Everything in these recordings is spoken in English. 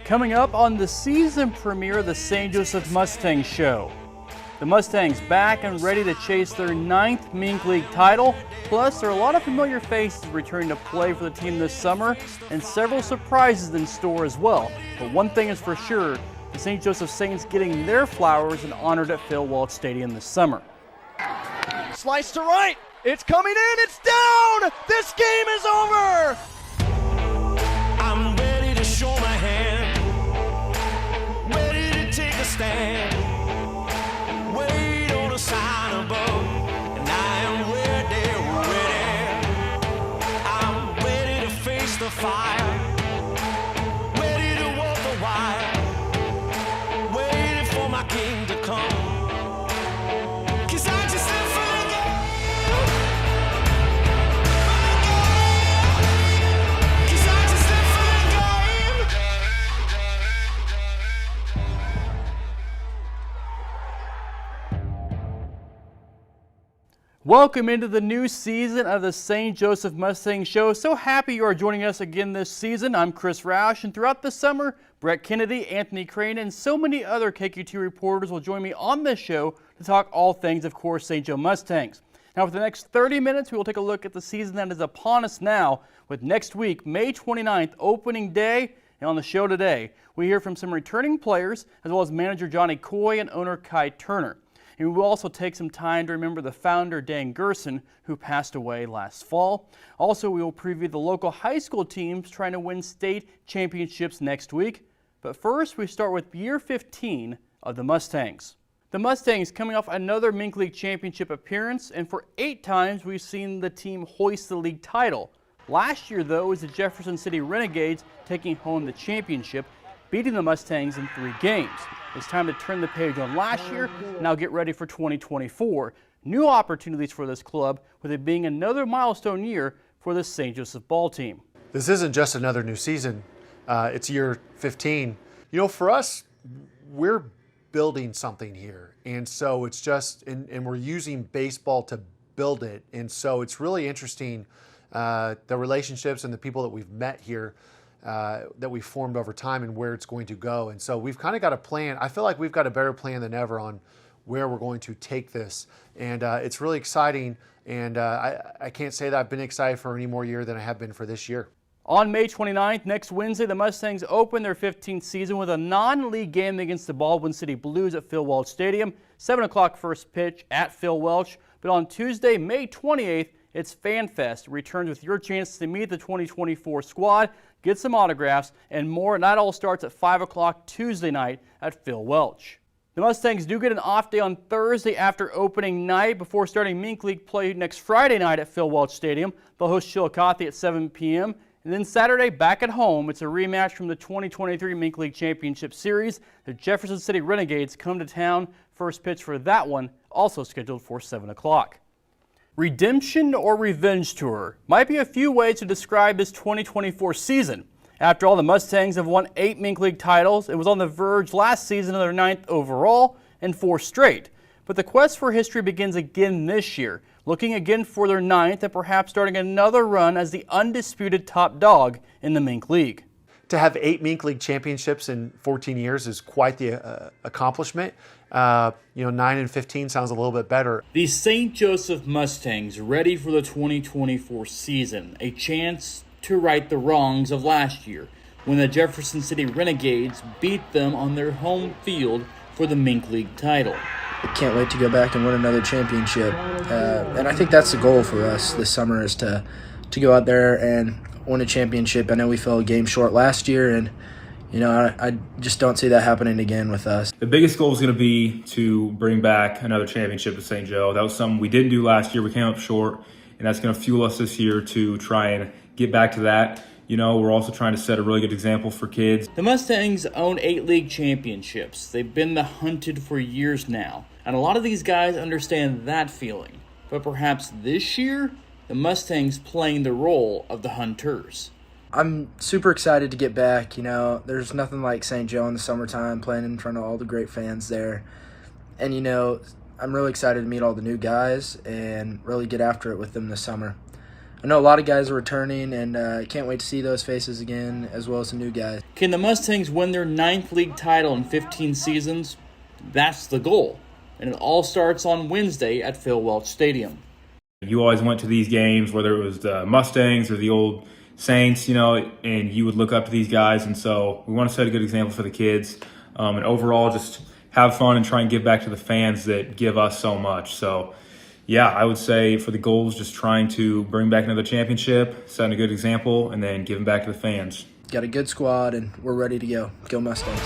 Coming up on the season premiere of the St. Joseph Mustangs Show. The Mustangs back and ready to chase their 9th Mink League title. Plus, there are a lot of familiar faces returning to play for the team this summer and several surprises in store as well. But one thing is for sure, the St. Joseph Saints getting their flowers and honored at Phil Walsh Stadium this summer. Slice to right. It's coming in. It's down. This game is over. I'm ready to show my hand. Ready to take a stand. Wait on a sign above. And I am ready, ready. I'm ready to face the fire. Ready to walk the wire. Waiting for my king to come. Welcome into the new season of the St. Joseph Mustangs Show. So happy you are joining us again this season. I'm Chris Roush, and throughout the summer, Brett Kennedy, Anthony Crane, and so many other KQ2 reporters will join me on this show to talk all things, of course, St. Joe Mustangs. Now, for the next 30 minutes, we will take a look at the season that is upon us now, with next week, May 29th, opening day. And on the show today, we hear from some returning players, as well as manager Johnny Coy and owner Kai Turner. And we will also take some time to remember the founder, Dan Gerson, who passed away last fall. Also, we will preview the local high school teams trying to win state championships next week. But first, we start with year 15 of the Mustangs. The Mustangs coming off another Mink League championship appearance, and for 8 times we've seen the team hoist the league title. Last year, though, was the Jefferson City Renegades taking home the championship, beating the Mustangs in 3 games. It's time to turn the page on last year, and now get ready for 2024. New opportunities for this club, with it being another milestone year for the St. Joseph ball team. This isn't just another new season, it's year 15. You know, for us, we're building something here, and so it's just, and we're using baseball to build it, and so it's really interesting, the relationships and the people that we've met here, that we formed over time and where it's going to go. And so we've kind of got a plan. I feel like we've got a better plan than ever on where we're going to take this. And it's really exciting. And I can't say that I've been excited for any more year than I have been for this year. On May 29th, next Wednesday, the Mustangs open their 15th season with a non-league game against the Baldwin City Blues at Phil Walsh Stadium. 7 o'clock first pitch at Phil Welch. But on Tuesday, May 28th, it's FanFest. It returns with your chance to meet the 2024 squad, get some autographs, and more. And that all starts at 5 o'clock Tuesday night at Phil Welch. The Mustangs do get an off day on Thursday after opening night before starting Mink League play next Friday night at Phil Welch Stadium. They'll host Chillicothe at 7 p.m. And then Saturday, back at home, it's a rematch from the 2023 Mink League Championship Series. The Jefferson City Renegades come to town. First pitch for that one also scheduled for 7 o'clock. Redemption or revenge tour might be a few ways to describe this 2024 season. After all, the Mustangs have won 8 Mink League titles. It was on the verge last season of their 9th overall and 4 straight. But the quest for history begins again this year, looking again for their 9th and perhaps starting another run as the undisputed top dog in the Mink League. To have 8 Mink League championships in 14 years is quite the accomplishment. 9 and 15 sounds a little bit better. The St. Joseph Mustangs ready for the 2024 season, a chance to right the wrongs of last year when the Jefferson City Renegades beat them on their home field for the Mink League title. I can't wait to go back and win another championship, and I think that's the goal for us this summer is to go out there and win a championship. I know we fell a game short last year, and I just don't see that happening again with us. The biggest goal is going to be to bring back another championship to St. Joe. That was something we didn't do last year. We came up short, and that's going to fuel us this year to try and get back to that. We're also trying to set a really good example for kids. The Mustangs own 8 league championships. They've been the hunted for years now, and a lot of these guys understand that feeling. But perhaps this year, the Mustangs playing the role of the hunters. I'm super excited to get back. There's nothing like St. Joe in the summertime, playing in front of all the great fans there. And, I'm really excited to meet all the new guys and really get after it with them this summer. I know a lot of guys are returning, and I can't wait to see those faces again, as well as the new guys. Can the Mustangs win their 9th league title in 15 seasons? That's the goal. And it all starts on Wednesday at Phil Welch Stadium. You always went to these games, whether it was the Mustangs or the old Saints, and you would look up to these guys. And so we want to set a good example for the kids. And overall, just have fun and try and give back to the fans that give us so much. So, yeah, I would say for the goals, just trying to bring back another championship, setting a good example, and then giving back to the fans. Got a good squad, and we're ready to go. Go Mustangs.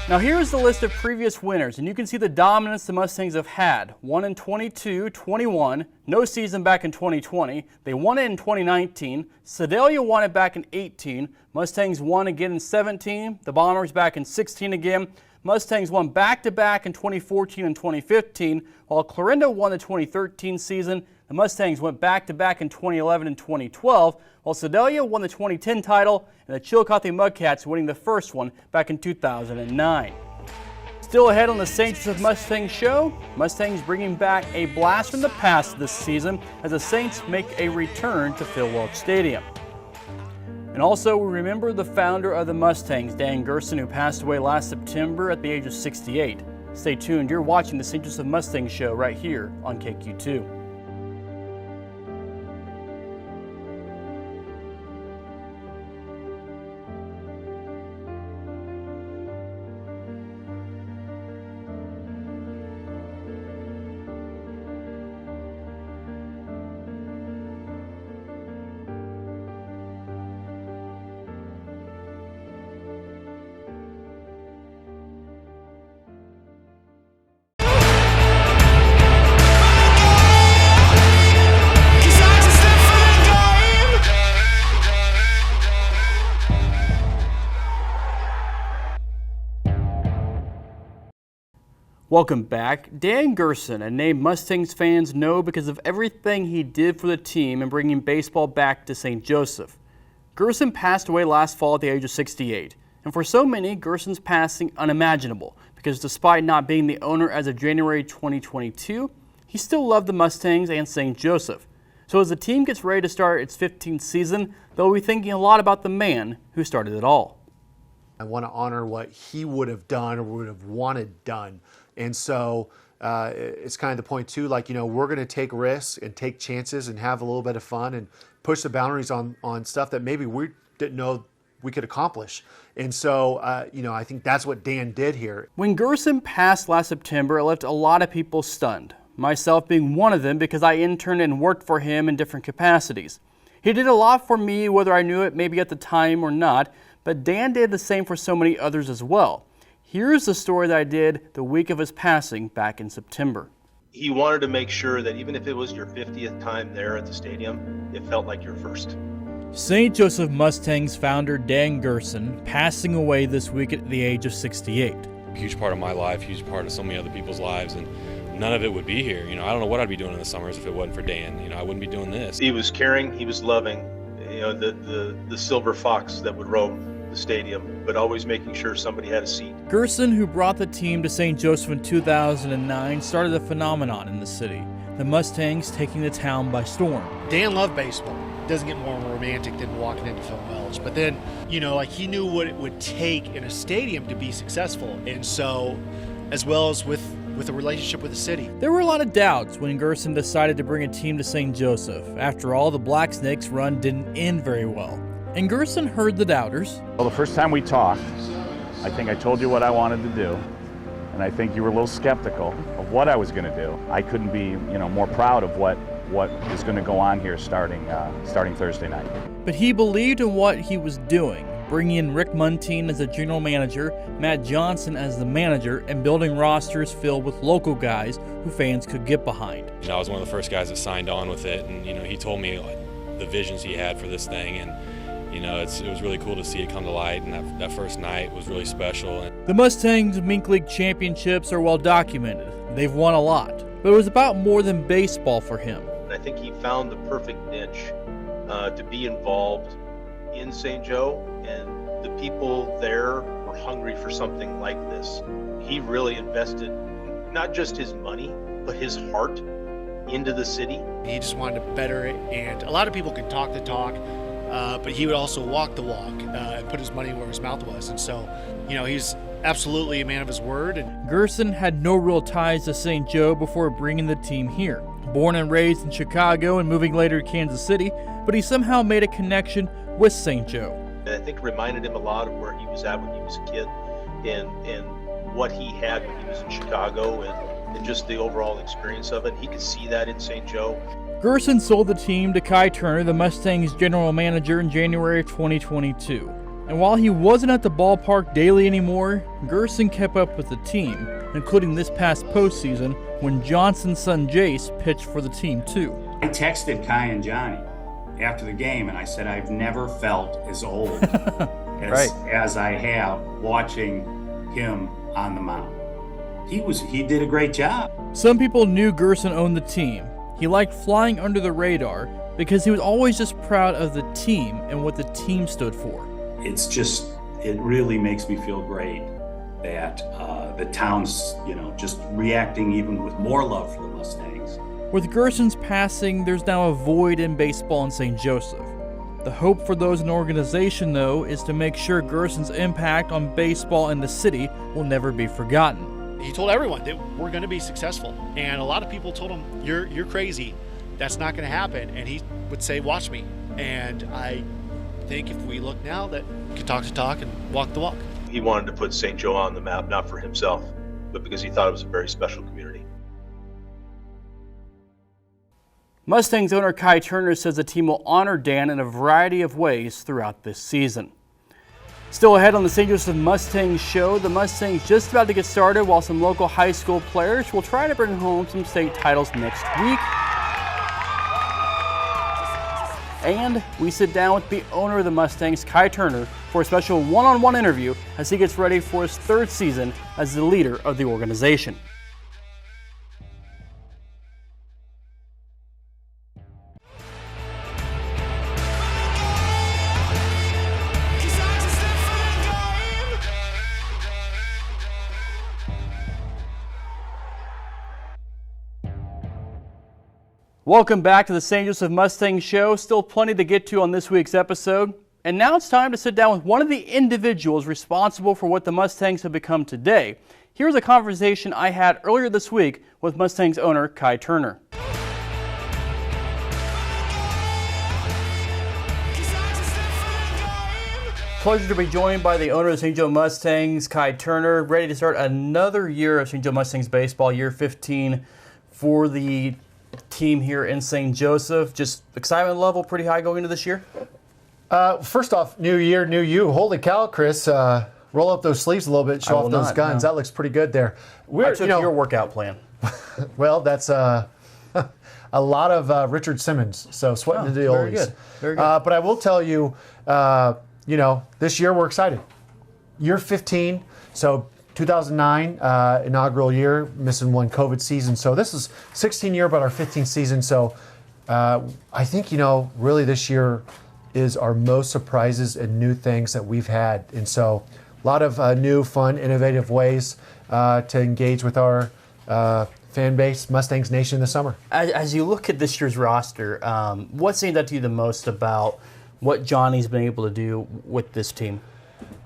Now here's the list of previous winners, and you can see the dominance the Mustangs have had. Won in 22, 21, no season back in 2020. They won it in 2019. Sedalia won it back in 18. Mustangs won again in 17. The Bombers back in 16 again. Mustangs won back-to-back in 2014 and 2015, while Clarinda won the 2013 season. The Mustangs went back-to-back in 2011 and 2012, while Sedalia won the 2010 title, and the Chillicothe Mudcats winning the first one back in 2009. Still ahead on the St. Joseph Mustangs Show, Mustangs bringing back a blast from the past this season as the Saints make a return to Phil Welch Stadium. And also, we remember the founder of the Mustangs, Dan Gerson, who passed away last September at the age of 68. Stay tuned. You're watching the St. Joseph Mustangs Show right here on KQ2. Welcome back. Dan Gerson, a name Mustangs fans know because of everything he did for the team in bringing baseball back to St. Joseph. Gerson passed away last fall at the age of 68. And for so many, Gerson's passing unimaginable because despite not being the owner as of January 2022, he still loved the Mustangs and St. Joseph. So as the team gets ready to start its 15th season, they'll be thinking a lot about the man who started it all. I want to honor what he would have done or would have wanted done. And so it's kind of the point too, like, we're going to take risks and take chances and have a little bit of fun and push the boundaries on stuff that maybe we didn't know we could accomplish. And so, I think that's what Dan did here. When Gerson passed last September, it left a lot of people stunned, myself being one of them because I interned and worked for him in different capacities. He did a lot for me, whether I knew it maybe at the time or not, but Dan did the same for so many others as well. Here's the story that I did the week of his passing back in September. He wanted to make sure that even if it was your 50th time there at the stadium, it felt like your first. St. Joseph Mustangs founder Dan Gerson passing away this week at the age of 68. Huge part of my life, huge part of so many other people's lives, and none of it would be here. I don't know what I'd be doing in the summers if it wasn't for Dan. I wouldn't be doing this. He was caring, he was loving, the silver fox that would roam the stadium, but always making sure somebody had a seat. Gerson, who brought the team to St. Joseph in 2009, started a phenomenon in the city, the Mustangs taking the town by storm. Dan loved baseball. Doesn't get more romantic than walking into Phil Welch. But then, he knew what it would take in a stadium to be successful. And so, as well as with a relationship with the city. There were a lot of doubts when Gerson decided to bring a team to St. Joseph. After all, the Black Snakes run didn't end very well. And Gerson heard the doubters. Well, the first time we talked, I think I told you what I wanted to do, and I think you were a little skeptical of what I was going to do. I couldn't be, more proud of what is going to go on here starting Thursday night. But he believed in what he was doing, bringing in Rick Muntean as the general manager, Matt Johnson as the manager, and building rosters filled with local guys who fans could get behind. I was one of the first guys that signed on with it, and he told me the visions he had for this thing, and it was really cool to see it come to light, and that first night was really special. The Mustangs Mink League championships are well documented. They've won a lot, but it was about more than baseball for him. I think he found the perfect niche to be involved in St. Joe, and the people there were hungry for something like this. He really invested not just his money, but his heart into the city. He just wanted to better it, and a lot of people can talk the talk, but he would also walk the walk and put his money where his mouth was. And so, he's absolutely a man of his word. And Gerson had no real ties to St. Joe before bringing the team here. Born and raised in Chicago and moving later to Kansas City, but he somehow made a connection with St. Joe. And I think it reminded him a lot of where he was at when he was a kid and what he had when he was in Chicago and just the overall experience of it. He could see that in St. Joe. Gerson sold the team to Kai Turner, the Mustangs general manager, in January of 2022. And while he wasn't at the ballpark daily anymore, Gerson kept up with the team, including this past postseason when Johnson's son Jace pitched for the team too. I texted Kai and Johnny after the game and I said, I've never felt as old as I have watching him on the mound. He did a great job. Some people knew Gerson owned the team. He liked flying under the radar because he was always just proud of the team and what the team stood for. It really makes me feel great that the town's, just reacting even with more love for the Mustangs. With Gerson's passing, there's now a void in baseball in St. Joseph. The hope for those in the organization, though, is to make sure Gerson's impact on baseball in the city will never be forgotten. he told everyone that we're going to be successful. And a lot of people told him, you're crazy. That's not going to happen. And he would say, watch me. And I think if we look now, that we can talk the talk and walk the walk. He wanted to put St. Joe on the map, not for himself, but because he thought it was a very special community. Mustangs owner Kai Turner says the team will honor Dan in a variety of ways throughout this season. Still ahead on the St. Joseph Mustangs Show, the Mustangs just about to get started while some local high school players will try to bring home some state titles next week. And we sit down with the owner of the Mustangs, Kai Turner, for a special one-on-one interview as he gets ready for his third season as the leader of the organization. Welcome back to the St. Joseph Mustangs Show. Still plenty to get to on this week's episode. And now it's time to sit down with one of the individuals responsible for what the Mustangs have become today. Here's a conversation I had earlier this week with Mustangs owner Kai Turner. Pleasure to be joined by the owner of the St. Joe Mustangs, Kai Turner, ready to start another year of St. Joe Mustangs baseball, year 15 for the team here in St. Joseph. Just excitement level pretty high going into this year? First off, new year, new you. Holy cow, Chris. Roll up those sleeves a little bit, show off those guns. No. That looks pretty good there. I took your workout plan. Well, that's a lot of Richard Simmons, so sweating the oldies. Very good. Very good. But I will tell you, this year we're excited. Year 15, so 2009 inaugural year, missing one COVID season. So this is 16 year, but our 15th season. So I think, really this year is our most surprises and new things that we've had. And so a lot of new, fun, innovative ways to engage with our fan base, Mustangs Nation this summer. As you look at this year's roster, what stands out to you the most about what Johnny's been able to do with this team?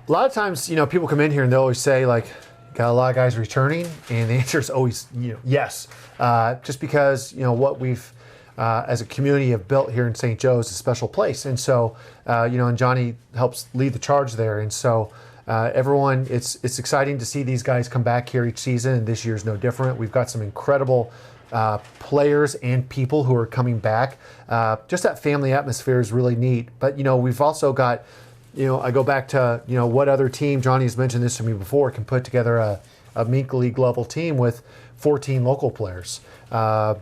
A lot of times, people come in here and they always say, got a lot of guys returning, and the answer is always, yes. Just because, what we've, as a community, have built here in St. Joe is a special place. And so, and Johnny helps lead the charge there. And so, everyone, it's exciting to see these guys come back here each season, and this year's no different. We've got some incredible players and people who are coming back. Just that family atmosphere is really neat. But, we've also got, I go back to, what other team, Johnny's mentioned this to me before, can put together a Mink League level team with 14 local players. I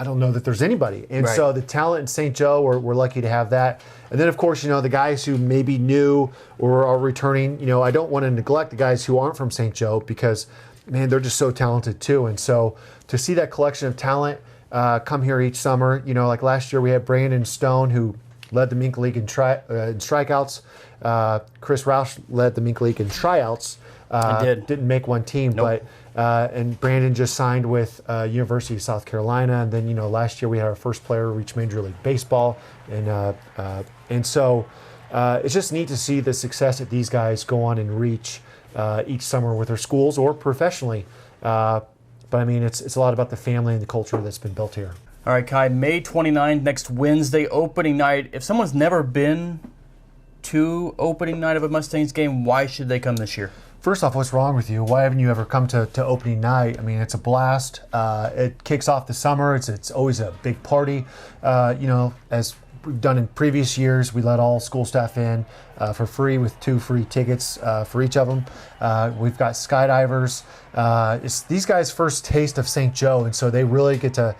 don't know that there's anybody. And right. So the talent in St. Joe, we're lucky to have that. And then, of course, the guys who maybe new or are returning, I don't want to neglect the guys who aren't from St. Joe because, man, they're just so talented too. And so to see that collection of talent come here each summer, like last year we had Brandon Stone, who led the Mink League in strikeouts. Chris Roush led the Mink League in tryouts. Didn't make one team, nope. and Brandon just signed with University of South Carolina, and then last year we had our first player reach Major League Baseball, and so it's just neat to see the success that these guys go on and reach each summer with their schools or professionally. But I mean, it's a lot about the family and the culture that's been built here. All right, Kai, May 29th, next Wednesday, opening night. If someone's never been to opening night of a Mustangs game, why should they come this year? First off, what's wrong with you? Why haven't you ever come to opening night? I mean, it's a blast. It kicks off the summer. It's always a big party. As we've done in previous years, we let all school staff in for free with 2 free tickets for each of them. We've got skydivers. It's these guys' first taste of St. Joe, and so they really get to,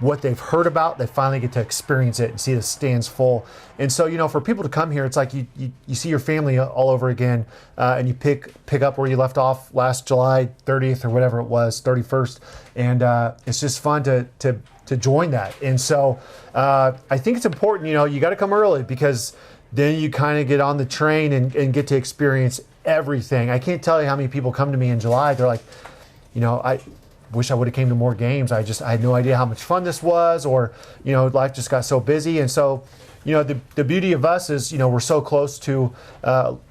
what they've heard about, they finally get to experience it and see the stands full. And so, for people to come here, it's like you see your family all over again, and you pick up where you left off last July 30th or whatever it was, 31st, and it's just fun to join that. And so I think it's important, you got to come early, because then you kind of get on the train and get to experience everything. I can't tell you how many people come to me in July. They're like, I wish I would have came to more games. I had no idea how much fun this was, or life just got so busy. And so the beauty of us is we're so close to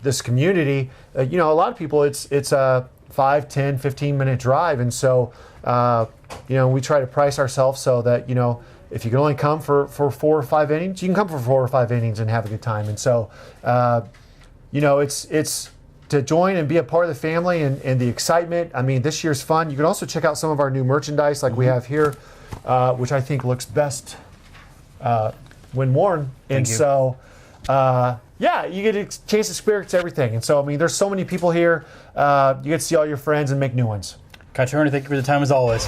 this community. A lot of people, it's a 5, 10, 15-minute drive, and so we try to price ourselves so that if you can only come for 4 or 5 innings, you can come for 4 or 5 innings and have a good time. And so it's to join and be a part of the family and the excitement. I mean, this year's fun. You can also check out some of our new merchandise like we have here, which I think looks best when worn. And so, you get a chance to experience everything. And so, I mean, there's so many people here. You get to see all your friends and make new ones. Kai Turner, thank you for the time as always.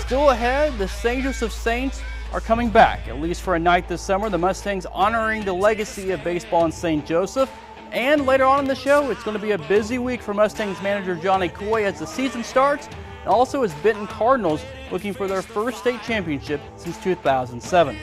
Still ahead, the St. Joseph Saints are coming back, at least for a night this summer. The Mustangs honoring the legacy of baseball in St. Joseph. And later on in the show, it's going to be a busy week for Mustangs manager Johnny Coy as the season starts, and also as Benton Cardinals looking for their first state championship since 2007.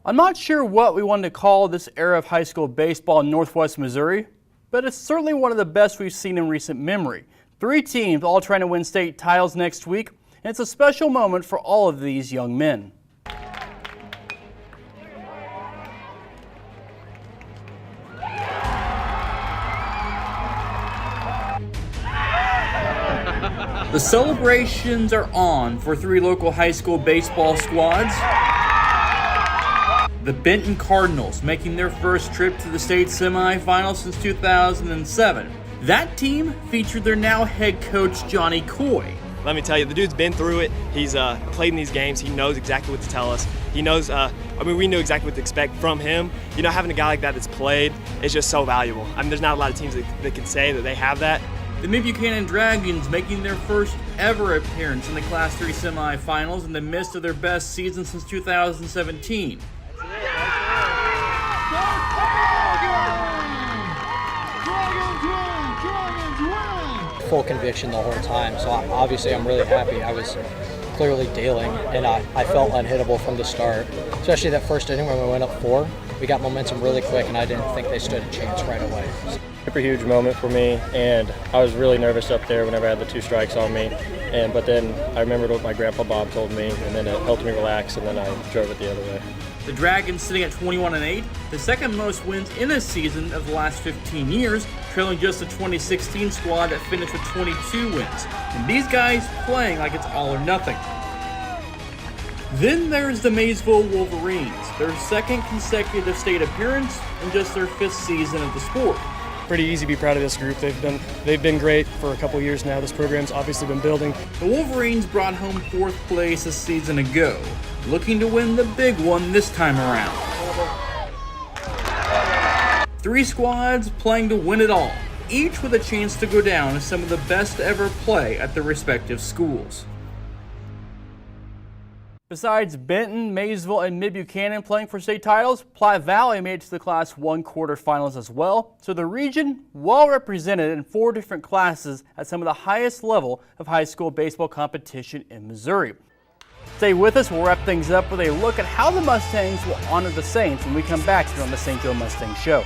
I'm not sure what we want to call this era of high school baseball in Northwest Missouri, but it's certainly one of the best we've seen in recent memory. 3 teams all trying to win state titles next week, and it's a special moment for all of these young men. The celebrations are on for 3 local high school baseball squads. The Benton Cardinals making their first trip to the state semifinals since 2007. That team featured their now head coach Johnny Coy. Let me tell you, the dude's been through it. He's played in these games. He knows exactly what to tell us. He knows, we knew exactly what to expect from him. Having a guy like that that's played is just so valuable. I mean, there's not a lot of teams that can say that they have that. The Mid-Buchanan Dragons making their first ever appearance in the Class 3 semifinals in the midst of their best season since 2017. Full conviction the whole time, so obviously I'm really happy. I was clearly dealing, and I felt unhittable from the start, especially that first inning when we went up 4. We got momentum really quick, and I didn't think they stood a chance right away. Super huge moment for me, and I was really nervous up there whenever I had the 2 strikes on me. But then I remembered what my grandpa Bob told me, and then it helped me relax, and then I drove it the other way. The Dragons sitting at 21-8, the second most wins in a season of the last 15 years, trailing just the 2016 squad that finished with 22 wins. And these guys playing like it's all or nothing. Then there's the Maysville Wolverines, their second consecutive state appearance and just their 5th season of the sport. pretty easy to be proud of this group. They've been great for a couple years now. This program's obviously been building. The Wolverines brought home 4th place a season ago, looking to win the big one this time around. 3 squads playing to win it all, each with a chance to go down as some of the best to ever play at their respective schools. Besides Benton, Maysville, and Mid-Buchanan playing for state titles, Platte Valley made it to the Class 1 quarterfinals as well. So the region well represented in 4 different classes at some of the highest level of high school baseball competition in Missouri. Stay with us. We'll wrap things up with a look at how the Mustangs will honor the Saints when we come back here on the St. Joe Mustangs Show.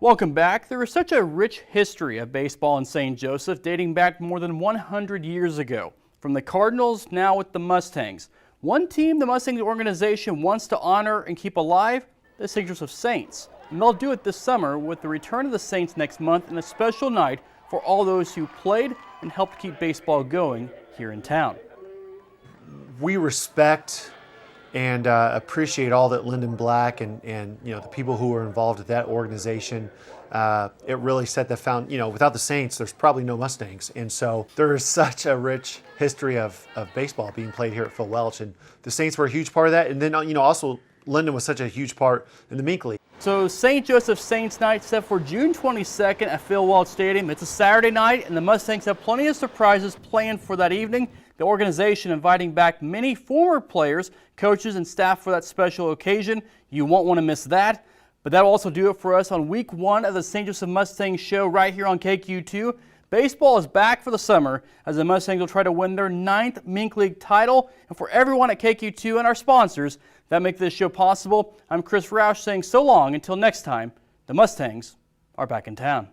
Welcome back. There is such a rich history of baseball in St. Joseph dating back more than 100 years ago. From the Cardinals, now with the Mustangs. One team the Mustangs organization wants to honor and keep alive, the St. Joseph Saints. And they'll do it this summer with the return of the Saints next month and a special night for all those who played and helped keep baseball going here in town. We respect and appreciate all that Lyndon Black and you know the people who were involved with that organization. It really set the without the Saints, there's probably no Mustangs, and so there is such a rich history of baseball being played here at Phil Welch, and the Saints were a huge part of that. And then also Lyndon was such a huge part in the Mink League. So St. Joseph Saints night set for June 22nd at Phil Welch Stadium. It's a Saturday night, and the Mustangs have plenty of surprises planned for that evening. The organization inviting back many former players, coaches, and staff for that special occasion. You won't want to miss that. But that'll also do it for us on week 1 of the St. Joseph Mustangs Show right here on KQ2. Baseball is back for the summer as the Mustangs will try to win their 9th Mink League title. And for everyone at KQ2 and our sponsors that make this show possible, I'm Chris Roush saying so long until next time. The Mustangs are back in town.